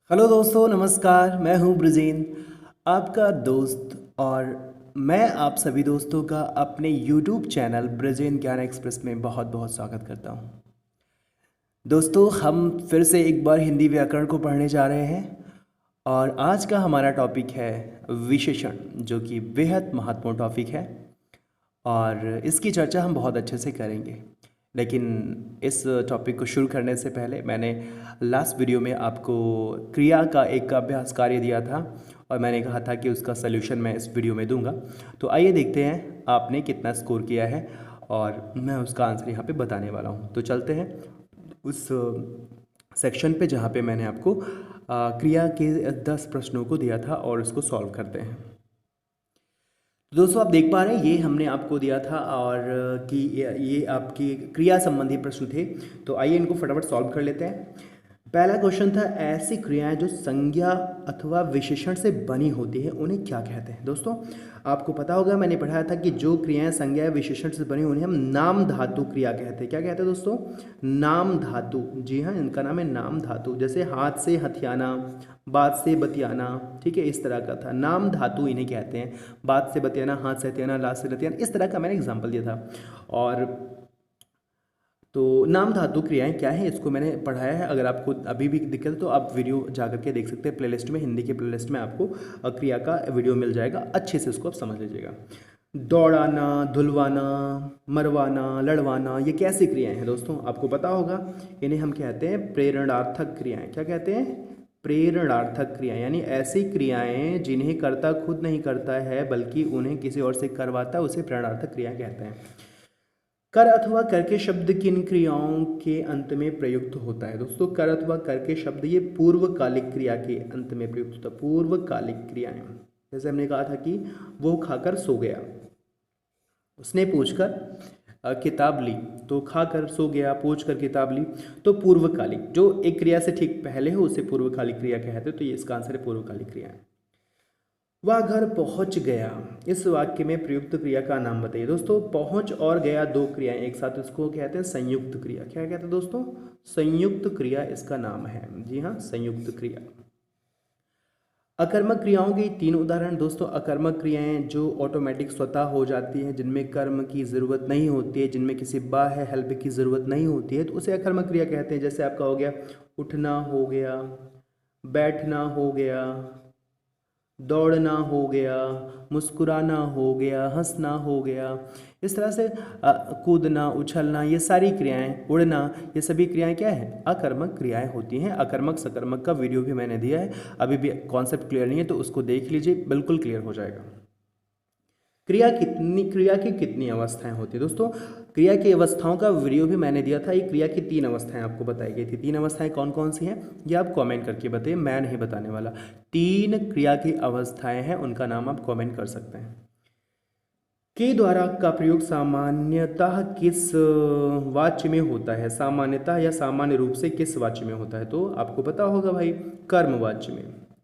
Hello दोस्तों, नमस्कार। मैं हूं ब्रजेन, आपका दोस्त। और मैं आप सभी दोस्तों का अपने यूट्यूब चैनल ब्रजेन ज्ञान एक्सप्रेस में बहुत बहुत स्वागत करता हूं। दोस्तों, हम फिर से एक बार हिंदी व्याकरण को पढ़ने जा रहे हैं और आज का हमारा टॉपिक है विशेषण, जो कि बेहद महत्वपूर्ण टॉपिक है और इसकी चर्चा हम बहुत अच्छे से करेंगे। लेकिन इस टॉपिक को शुरू करने से पहले मैंने लास्ट वीडियो में आपको क्रिया का एक अभ्यास कार्य दिया था और मैंने कहा था कि उसका सलूशन मैं इस वीडियो में दूंगा। तो आइए देखते हैं आपने कितना स्कोर किया है और मैं उसका आंसर यहाँ पे बताने वाला हूँ। तो चलते हैं उस सेक्शन पे जहाँ पे मैंने आपको क्रिया के 10 प्रश्नों को दिया था और उसको सॉल्व करते हैं। तो दोस्तों, आप देख पा रहे हैं ये हमने आपको दिया था और कि ये आपकी क्रिया संबंधी प्रश्न थे। तो आइए इनको फटाफट सॉल्व कर लेते हैं। पहला क्वेश्चन था, ऐसी क्रियाएं जो संज्ञा अथवा विशेषण से बनी होती है उन्हें क्या कहते हैं। दोस्तों, आपको पता होगा मैंने पढ़ाया था कि जो क्रियाएं संज्ञा या विशेषण से बनी उन्हें हम नाम धातु क्रिया कहते हैं। क्या कहते हैं दोस्तों? नाम धातु। जी हाँ, इनका नाम है नाम धातु। जैसे हाथ से हथियाना, बात से बतियाना, ठीक है, इस तरह का था। नाम धातु इन्हें कहते हैं। बात से बतियाना, हाथ से हथियाना, लात से लतियाना, इस तरह का मैंने एग्जाम्पल दिया था। और तो नाम धातु क्रियाएं क्या है इसको मैंने पढ़ाया है। अगर आपको अभी भी दिक्कत है तो आप वीडियो जा करके देख सकते हैं प्लेलिस्ट में, हिंदी के प्लेलिस्ट में आपको क्रिया का वीडियो मिल जाएगा। अच्छे से उसको आप समझ लीजिएगा। दौड़ाना, धुलवाना, मरवाना, लड़वाना, ये कैसी क्रियाएं हैं दोस्तों? आपको पता होगा इन्हें हम कहते हैं प्रेरणार्थक क्रियाएं। क्या कहते हैं? प्रेरणार्थक क्रियाएं, यानी ऐसी क्रियाएं जिन्हें कर्ता खुद नहीं करता है बल्कि उन्हें किसी और से करवाता है, उसे प्रेरणार्थक क्रियाएं कहते हैं। कर अथवा कर के शब्द किन क्रियाओं के अंत में प्रयुक्त होता है? दोस्तों, कर अथवा कर के शब्द ये पूर्वकालिक क्रिया के अंत में प्रयुक्त होता है। पूर्वकालिक क्रियाएं, जैसे हमने कहा था कि वो खाकर सो गया, उसने पूछकर किताब ली, तो खाकर सो गया, पूछ कर किताब ली। तो पूर्वकालिक, जो एक क्रिया से ठीक पहले हो उसे पूर्वकालिक क्रिया कहते हैं। तो ये इसका आंसर है पूर्वकालिक क्रिया। वह घर पहुंच गया, इस वाक्य में प्रयुक्त क्रिया का नाम बताइए। दोस्तों, पहुंच और गया दो क्रियाएं एक साथ, इसको कहते हैं संयुक्त क्रिया। क्या कहते हैं दोस्तों? संयुक्त क्रिया इसका नाम है। जी हाँ, संयुक्त क्रिया। अकर्मक क्रियाओं के तीन उदाहरण। दोस्तों, अकर्मक क्रियाएं जो ऑटोमेटिक स्वतः हो जाती हैं, जिनमें कर्म की ज़रूरत नहीं होती है, जिनमें किसी बाह्य हेल्प की ज़रूरत नहीं होती है, तो उसे अकर्मक क्रिया कहते हैं। जैसे आपका हो गया उठना हो गया, बैठना हो गया, दौड़ना हो गया, मुस्कुराना हो गया, हंसना हो गया। इस तरह से कूदना, उछलना, ये सारी क्रियाएं, उड़ना, ये सभी क्रियाएं क्या है? अकर्मक क्रियाएं होती हैं। अकर्मक सकर्मक का वीडियो भी मैंने दिया है, अभी भी कॉन्सेप्ट क्लियर नहीं है तो उसको देख लीजिए, बिल्कुल क्लियर हो जाएगा। क्रिया की कितनी अवस्थाएं होती है? दोस्तों, क्रिया की अवस्थाओं का वीडियो भी मैंने दिया था। एक क्रिया की तीन अवस्थाएं आपको बताई गई थी। तीन अवस्थाएं कौन कौन सी हैं ये आप कमेंट करके बताइए, मैं नहीं बताने वाला। तीन क्रिया की अवस्थाएं हैं, उनका नाम आप कमेंट कर सकते हैं। के द्वारा का प्रयोग सामान्यतः किस वाच्य में होता है? सामान्यतः या सामान्य रूप से किस वाच्य में होता है? तो आपको पता होगा भाई, कर्म वाच्य में।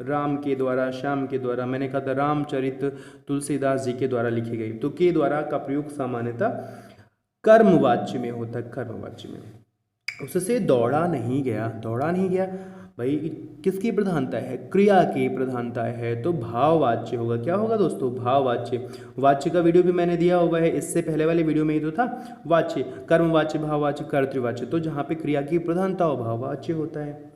राम के द्वारा, श्याम के द्वारा, मैंने कहा था रामचरित तुलसीदास जी के द्वारा लिखी गई। तो के द्वारा का प्रयोग सामान्यतः कर्मवाच्य में होता है, कर्मवाच्य में। उससे दौड़ा नहीं गया, दौड़ा नहीं गया भाई, किसकी प्रधानता है? क्रिया की प्रधानता है, तो भाववाच्य होगा। क्या होगा दोस्तों? भाववाच्य। वाच्य का वीडियो भी मैंने दिया हुआ है, इससे पहले वाले वीडियो में ही तो था वाच्य, कर्मवाच्य, भाववाच्य, कर्तृवाच्य। तो जहाँ पे क्रिया की प्रधानता हो भाववाच्य होता है।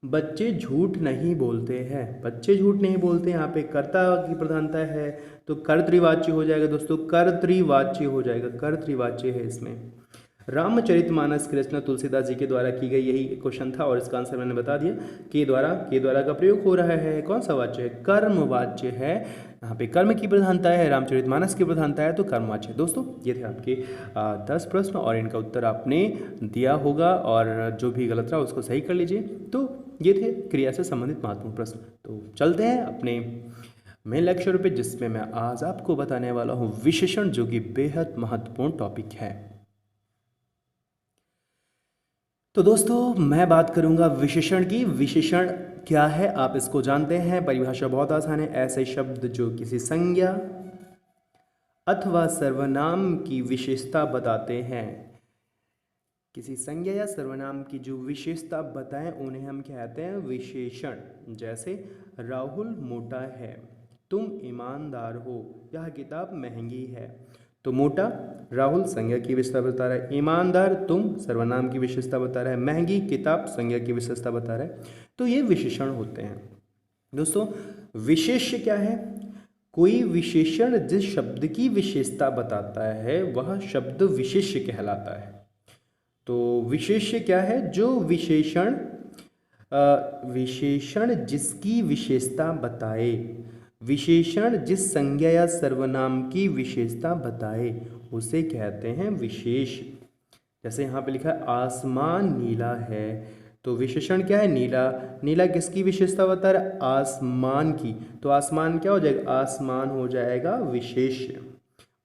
बच्चे झूठ नहीं बोलते हैं, बच्चे झूठ नहीं बोलते, यहाँ पे कर्ता की प्रधानता है तो कर्तृवाच्य हो जाएगा दोस्तों, कर्तृवाच्य हो जाएगा, कर्तृवाच्य है इसमें। रामचरितमानस कृष्ण तुलसीदास जी के द्वारा की गई, यही क्वेश्चन था और इसका आंसर मैंने बता दिया। के द्वारा का प्रयोग हो रहा है, कौन सा वाच्य है? कर्मवाच्य है। यहाँ पे कर्म की प्रधानता है, रामचरितमानस की प्रधानता है, तो कर्मवाच्य है। दोस्तों, ये थे आपके 10 प्रश्न और इनका उत्तर आपने दिया होगा और जो भी गलत रहा उसको सही कर लीजिए। तो ये थे क्रिया से संबंधित महत्वपूर्ण प्रश्न। तो चलते हैं अपने मेन लेक्चर पे, जिसमें मैं आज आपको बताने वाला हूँ विशेषण, जो कि बेहद महत्वपूर्ण टॉपिक है। तो दोस्तों, मैं बात करूंगा विशेषण की। विशेषण क्या है आप इसको जानते हैं, परिभाषा बहुत आसान है। ऐसे शब्द जो किसी संज्ञा अथवा सर्वनाम की विशेषता बताते हैं, किसी संज्ञा या सर्वनाम की जो विशेषता बताएं उन्हें हम कहते हैं विशेषण। जैसे राहुल मोटा है, तुम ईमानदार हो, यह किताब महंगी है। तो मोटा राहुल संज्ञा की विशेषता बता रहा है, ईमानदार तुम सर्वनाम की विशेषता बता रहा है, महंगी किताब संज्ञा की विशेषता बता रहा है। तो ये विशेषण होते हैं। दोस्तों विशेष्य क्या है? कोई विशेषण जिस शब्द की विशेषता बताता है वह शब्द विशेष्य कहलाता है। तो विशेष्य क्या है? जो विशेषण जिसकी विशेषता बताए, विशेषण जिस संज्ञा या सर्वनाम की विशेषता बताए उसे कहते हैं विशेष। जैसे यहाँ पे लिखा है आसमान नीला है, तो विशेषण क्या है? नीला। नीला किसकी विशेषता बता रहा है? आसमान की। तो आसमान क्या हो जाएगा? आसमान हो जाएगा विशेष्य।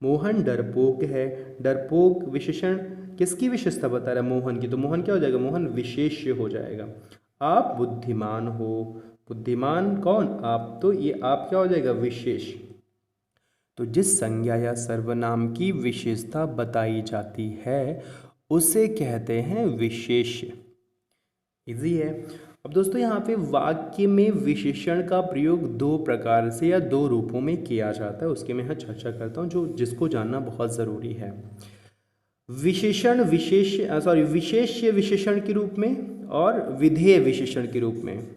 मोहन डरपोक है, डरपोक विशेषण किसकी विशेषता बता रहा है? मोहन की। तो मोहन क्या हो जाएगा? मोहन विशेष्य हो जाएगा। आप बुद्धिमान हो, बुद्धिमान कौन? आप। तो ये आप क्या हो जाएगा? विशेष। तो जिस संज्ञा या सर्वनाम की विशेषता बताई जाती है उसे कहते हैं विशेष्य। इजी है। अब दोस्तों यहाँ पे वाक्य में विशेषण का प्रयोग दो प्रकार से या दो रूपों में किया जाता है, उसके मैं यहाँ चर्चा करता हूँ, जो जिसको जानना बहुत ज़रूरी है। विशेषण विशेष्य विशेषण के रूप में और विधेय विशेषण के रूप में।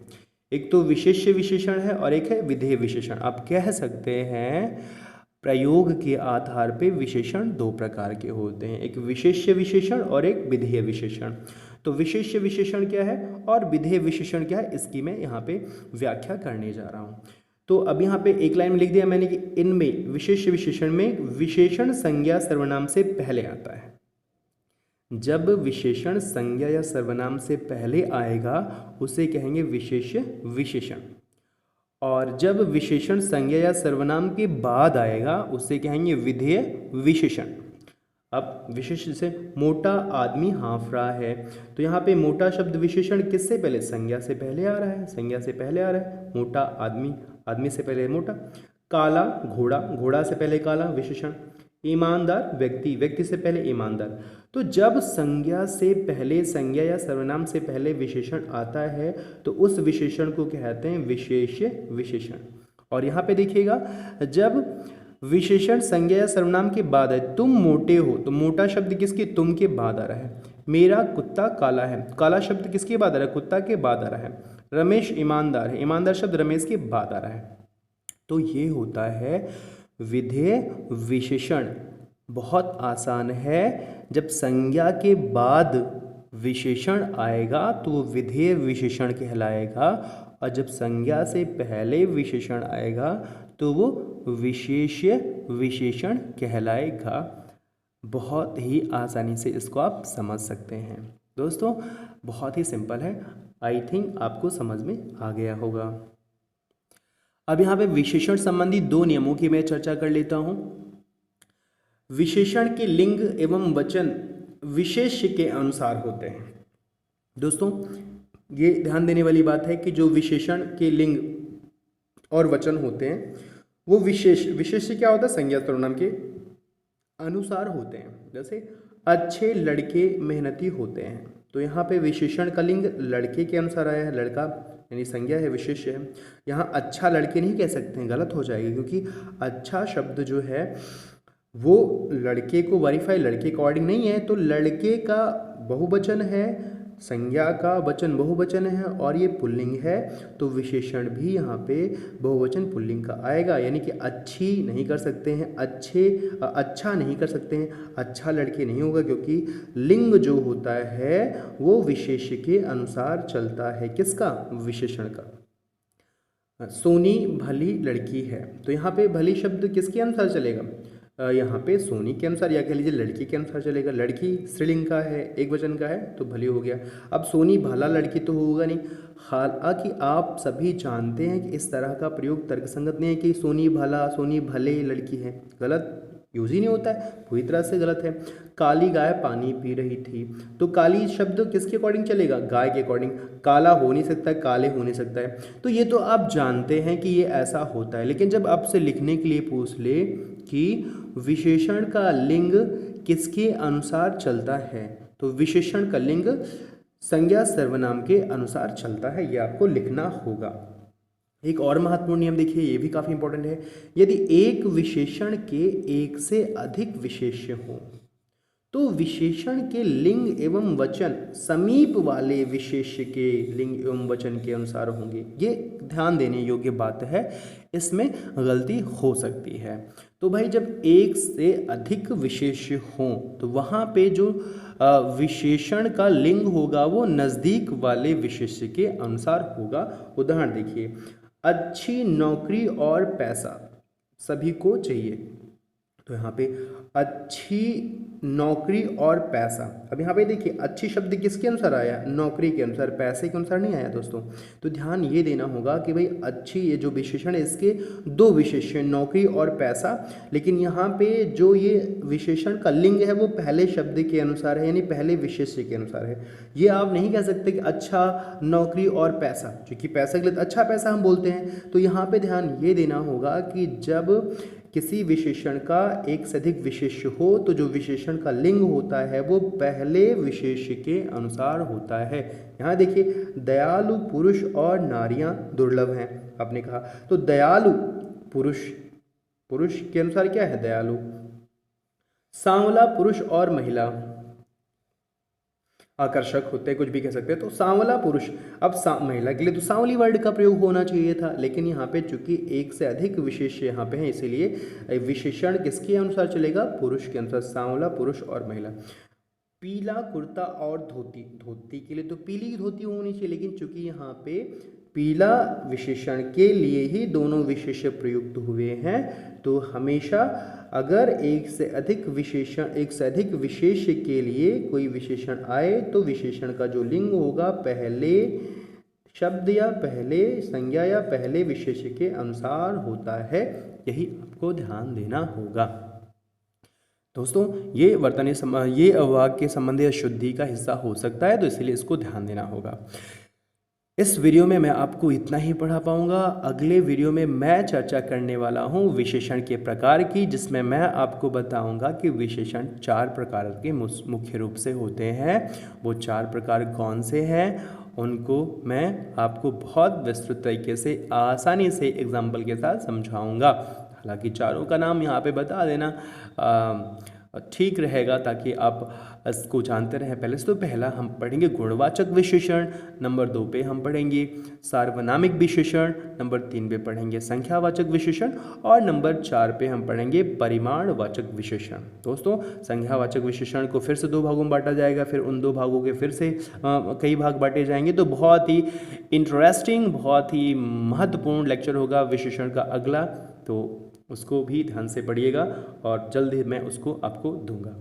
एक तो विशेष्य विशेषण है और एक है विधेय विशेषण। आप कह सकते हैं प्रयोग के आधार पे विशेषण दो प्रकार के होते हैं, एक विशेष्य विशेषण और एक विधेय विशेषण। तो विशेष्य विशेषण क्या है और विधेय विशेषण क्या है, इसकी मैं यहाँ पे व्याख्या करने जा रहा हूँ। तो अब यहाँ पे एक लाइन में लिख दिया मैंने कि इनमें विशेष्य विशेषण में विशेषण संज्ञा सर्वनाम से पहले आता है। जब विशेषण संज्ञा या सर्वनाम से पहले आएगा उसे कहेंगे विशेष्य विशेषण, और जब विशेषण संज्ञा या सर्वनाम के बाद आएगा उसे कहेंगे विधेय विशेषण। अब विशेष से मोटा आदमी हाँफ रहा है, तो यहाँ पे मोटा शब्द विशेषण किससे पहले? संज्ञा से पहले आ रहा है, संज्ञा से पहले आ रहा है। मोटा आदमी, आदमी से पहले मोटा। काला घोड़ा, घोड़ा से पहले काला विशेषण। ईमानदार व्यक्ति, व्यक्ति से पहले ईमानदार। तो जब संज्ञा से पहले, संज्ञा या सर्वनाम से पहले विशेषण आता है तो उस विशेषण को कहते हैं विशेष्य विशेषण। और यहाँ पे देखिएगा जब विशेषण संज्ञा या सर्वनाम के बाद है, तुम मोटे हो, तो मोटा शब्द किसके? तुम के बाद आ रहा है। मेरा कुत्ता काला है, काला शब्द किसके बाद आ रहा है? कुत्ता के बाद आ रहा है। रमेश ईमानदार है, ईमानदार शब्द रमेश के बाद आ रहा है। तो ये होता है विधेय विशेषण। बहुत आसान है, जब संज्ञा के बाद विशेषण आएगा तो वो विधेय विशेषण कहलाएगा, और जब संज्ञा से पहले विशेषण आएगा तो वो विशेष्य विशेषण कहलाएगा। बहुत ही आसानी से इसको आप समझ सकते हैं। दोस्तों बहुत ही सिंपल है, आई थिंक आपको समझ में आ गया होगा। अब यहाँ पे विशेषण संबंधी दो नियमों की मैं चर्चा कर लेता हूँ। विशेषण के लिंग एवं वचन विशेष्य के अनुसार होते हैं। दोस्तों ये ध्यान देने वाली बात है कि जो विशेषण के लिंग और वचन होते हैं वो विशेष्य क्या होता है? संज्ञा सर्वनाम के अनुसार होते हैं। जैसे अच्छे लड़के मेहनती होते हैं, तो यहाँ पे विशेषण का लिंग लड़के के अनुसार आया है, लड़का यानी संज्ञा है, विशेष्य है। यहाँ अच्छा लड़के नहीं कह सकते हैं, गलत हो जाएगी, क्योंकि अच्छा शब्द जो है वो लड़के को वेरीफाई, लड़के के अकॉर्डिंग नहीं है। तो लड़के का बहुवचन है, संज्ञा का वचन बहुवचन है और ये पुल्लिंग है, तो विशेषण भी यहाँ पे बहुवचन पुल्लिंग का आएगा। यानी कि अच्छी नहीं कर सकते हैं, अच्छा नहीं कर सकते हैं, अच्छा लड़के नहीं होगा, क्योंकि लिंग जो होता है वो विशेष्य के अनुसार चलता है। किसका? विशेषण का। सोनी भली लड़की है, तो यहाँ पे भली शब्द किसके अनुसार चलेगा? यहाँ पे सोनी के अनुसार, या कह लीजिए लड़की के अनुसार चलेगा। लड़की स्त्रीलिंग का है, एक वचन का है, तो भली हो गया। अब सोनी भला लड़की तो होगा नहीं। हालांकि आप सभी जानते हैं कि इस तरह का प्रयोग तर्कसंगत नहीं है कि सोनी भला, सोनी भले लड़की है, गलत यूज ही नहीं होता है, पूरी तरह से गलत है। काली गाय पानी पी रही थी, तो काली शब्द किसके अकॉर्डिंग चलेगा? गाय के अकॉर्डिंग। काला हो नहीं सकता है, काले हो नहीं सकता है। तो ये तो आप जानते हैं कि ये ऐसा होता है, लेकिन जब आपसे लिखने के लिए पूछ ले कि विशेषण का लिंग किसके अनुसार चलता है, तो विशेषण का लिंग संज्ञा सर्वनाम के अनुसार चलता है, ये आपको लिखना होगा। एक और महत्वपूर्ण नियम देखिए, ये भी काफ़ी इंपॉर्टेंट है। यदि एक विशेषण के एक से अधिक विशेष्य हों तो विशेषण के लिंग एवं वचन समीप वाले विशेष्य के लिंग एवं वचन के अनुसार होंगे। ये ध्यान देने योग्य बात है, इसमें गलती हो सकती है। तो भाई जब एक से अधिक विशेष्य हों तो वहाँ पे जो विशेषण का लिंग होगा वो नज़दीक वाले विशेष्य के अनुसार होगा। उदाहरण देखिए, अच्छी नौकरी और पैसा सभी को चाहिए, तो यहाँ पे अच्छी नौकरी और पैसा। अब यहाँ पे देखिए अच्छी शब्द किसके अनुसार आया, नौकरी के अनुसार, पैसे के अनुसार नहीं आया दोस्तों। तो ध्यान ये देना होगा कि भाई अच्छी ये जो विशेषण है इसके दो विशेषण नौकरी और पैसा, लेकिन यहाँ पे जो ये विशेषण का लिंग है वो पहले शब्द के अनुसार है, यानी पहले विशेष्य के अनुसार है। ये आप नहीं कह सकते कि अच्छा नौकरी और पैसा, क्योंकि पैसा के लिए अच्छा पैसा हम बोलते हैं। तो यहाँ पे ध्यान ये देना होगा कि जब किसी विशेषण का एक से अधिक विशेष्य हो तो जो विशेषण का लिंग होता है वो पहले विशेष्य के अनुसार होता है। यहाँ देखिए, दयालु पुरुष और नारियां दुर्लभ हैं, आपने कहा। तो दयालु पुरुष, पुरुष के अनुसार क्या है, दयालु। सांवला पुरुष और महिला आकर्षक होते हैं, कुछ भी कह सकते हैं। तो सांवला पुरुष, अब महिला के लिए तो सांवली वर्ड का प्रयोग होना चाहिए था, लेकिन यहाँ पे चूंकि एक से अधिक विशेष्य यहाँ पे है इसीलिए विशेषण किसके अनुसार चलेगा, पुरुष के अनुसार। सांवला पुरुष और महिला। पीला कुर्ता और धोती, धोती के लिए तो पीली धोती होनी चाहिए, लेकिन चूंकि यहाँ पे पीला विशेषण के लिए ही दोनों विशेष्य प्रयुक्त हुए हैं, तो हमेशा अगर एक से अधिक विशेष्य के लिए कोई विशेषण आए तो विशेषण का जो लिंग होगा पहले शब्द या पहले संज्ञा या पहले विशेष्य के अनुसार होता है। यही आपको ध्यान देना होगा दोस्तों। ये ये वाक्य संबंधी शुद्धि का हिस्सा हो सकता है, तो इसलिए इसको ध्यान देना होगा। इस वीडियो में मैं आपको इतना ही पढ़ा पाऊंगा। अगले वीडियो में मैं चर्चा करने वाला हूं विशेषण के प्रकार की, जिसमें मैं आपको बताऊंगा कि विशेषण 4 प्रकार के मुख्य रूप से होते हैं। वो 4 प्रकार कौन से हैं उनको मैं आपको बहुत विस्तृत तरीके से आसानी से एग्जाम्पल के साथ समझाऊंगा। हालांकि चारों का नाम यहाँ पे बता देना ठीक रहेगा, ताकि आप इसको जानते रहें पहले से। तो पहला हम पढ़ेंगे गुणवाचक विशेषण, नंबर 2 पे हम पढ़ेंगे सार्वनामिक विशेषण, नंबर 3 पे पढ़ेंगे संख्यावाचक विशेषण, और नंबर 4 पे हम पढ़ेंगे परिमाणवाचक विशेषण। दोस्तों, संख्यावाचक विशेषण को फिर से 2 भागों में बांटा जाएगा, फिर उन 2 भागों के फिर से कई भाग बांटे जाएंगे। तो बहुत ही इंटरेस्टिंग, बहुत ही महत्वपूर्ण लेक्चर होगा विशेषण का अगला, तो उसको भी ध्यान से पढ़िएगा और जल्द ही मैं उसको आपको दूंगा।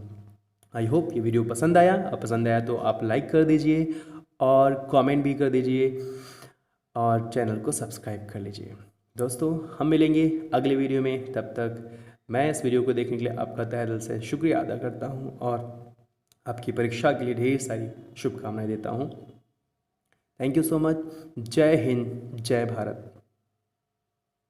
आई होप ये वीडियो पसंद आया। पसंद आया तो आप लाइक कर दीजिए और कमेंट भी कर दीजिए और चैनल को सब्सक्राइब कर लीजिए। दोस्तों, हम मिलेंगे अगले वीडियो में। तब तक मैं इस वीडियो को देखने के लिए आपका तहे दिल से शुक्रिया अदा करता हूँ और आपकी परीक्षा के लिए ढेर सारी शुभकामनाएं देता हूँ। Thank you so much. जय हिंद, जय भारत।